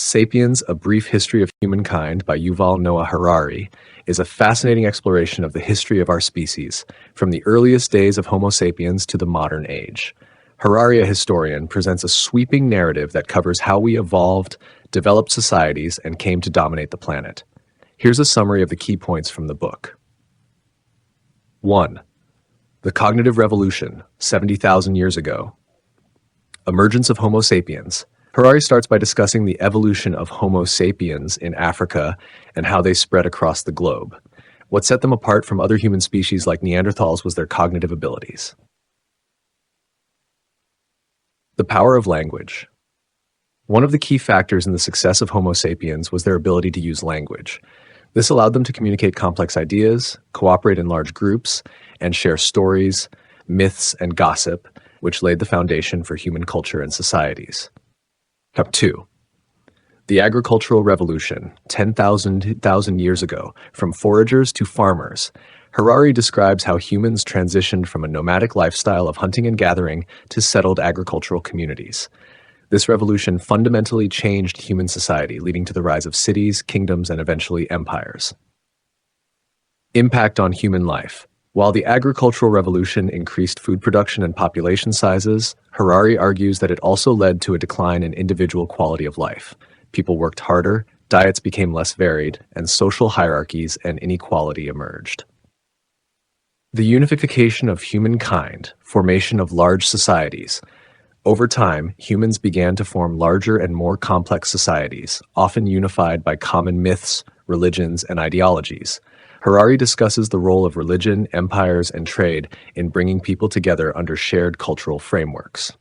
Sapiens, A Brief History of Humankind by Yuval Noah Harari is a fascinating exploration of the history of our species, from the earliest days of Homo sapiens to the modern age. Harari, a historian, presents a sweeping narrative that covers how we evolved, developed societies, and came to dominate the planet. Here's a summary of the key points from the book. 1. The Cognitive Revolution, 70,000 years ago. Emergence of Homo sapiens. Harari starts by discussing the evolution of Homo sapiens in Africa and how they spread across the globe. What set them apart from other human species like Neanderthals was their cognitive abilities. The power of language. One of the key factors in the success of Homo sapiens was their ability to use language. This allowed them to communicate complex ideas, cooperate in large groups, and share stories, myths, and gossip, which laid the foundation for human culture and societies. 2. The Agricultural Revolution, 10,000 years ago, from foragers to farmers. Harari describes how humans transitioned from a nomadic lifestyle of hunting and gathering to settled agricultural communities. This revolution fundamentally changed human society, leading to the rise of cities, kingdoms, and eventually empires. Impact on human life. While the agricultural revolution increased food production and population sizes, Harari argues that it also led to a decline in individual quality of life. People worked harder, diets became less varied, and social hierarchies and inequality emerged. The unification of humankind, formation of large societies. Over time, humans began to form larger and more complex societies, often unified by common myths, religions, and ideologies. Harari discusses the role of religion, empires, and trade in bringing people together under shared cultural frameworks.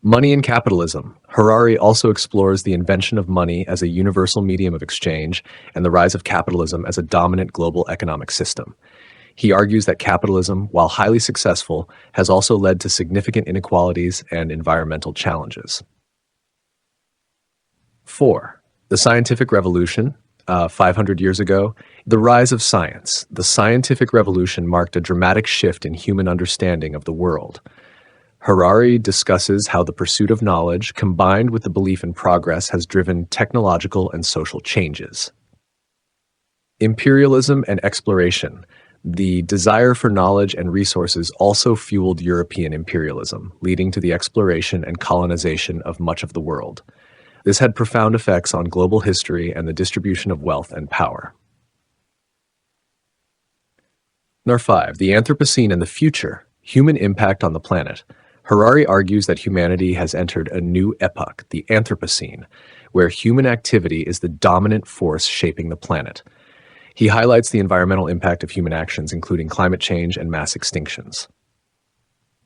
Money and capitalism. Harari also explores the invention of money as a universal medium of exchange and the rise of capitalism as a dominant global economic system. He argues that capitalism, while highly successful, has also led to significant inequalities and environmental challenges. 4. The Scientific Revolution, 500 years ago. The rise of science. The scientific revolution marked a dramatic shift in human understanding of the world. Harari discusses how the pursuit of knowledge, combined with the belief in progress, has driven technological and social changes. Imperialism and exploration. The desire for knowledge and resources also fueled European imperialism, leading to the exploration and colonization of much of the world. This had profound effects on global history and the distribution of wealth and power. 5. The Anthropocene and the Future. Human impact on the planet. Harari argues that humanity has entered a new epoch, the Anthropocene, where human activity is the dominant force shaping the planet. He highlights the environmental impact of human actions, including climate change and mass extinctions.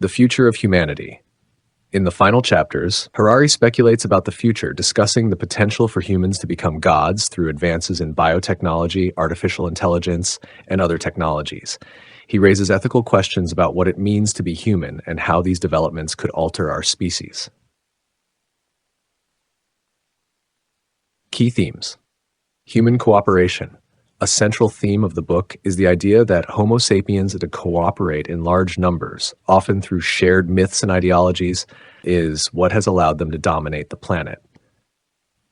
The future of humanity. In the final chapters, Harari speculates about the future, discussing the potential for humans to become gods through advances in biotechnology, artificial intelligence, and other technologies. He raises ethical questions about what it means to be human and how these developments could alter our species. Key themes. Human cooperation. A central theme of the book is the idea that Homo sapiens to cooperate in large numbers, often through shared myths and ideologies, is what has allowed them to dominate the planet.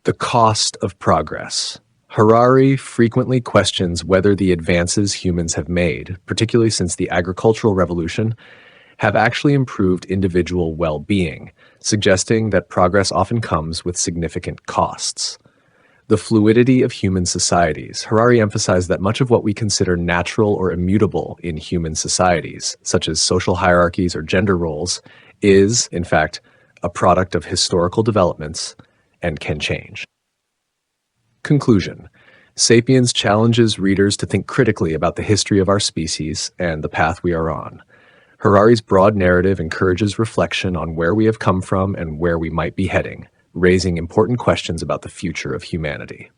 The cost of progress. Harari frequently questions whether the advances humans have made, particularly since the agricultural revolution, have actually improved individual well-being, suggesting that progress often comes with significant costs. The fluidity of human societies. Harari emphasized that much of what we consider natural or immutable in human societies, such as social hierarchies or gender roles, is, in fact, a product of historical developments and can change. Conclusion. Sapiens challenges readers to think critically about the history of our species and the path we are on. Harari's broad narrative encourages reflection on where we have come from and where we might be heading, raising important questions about the future of humanity.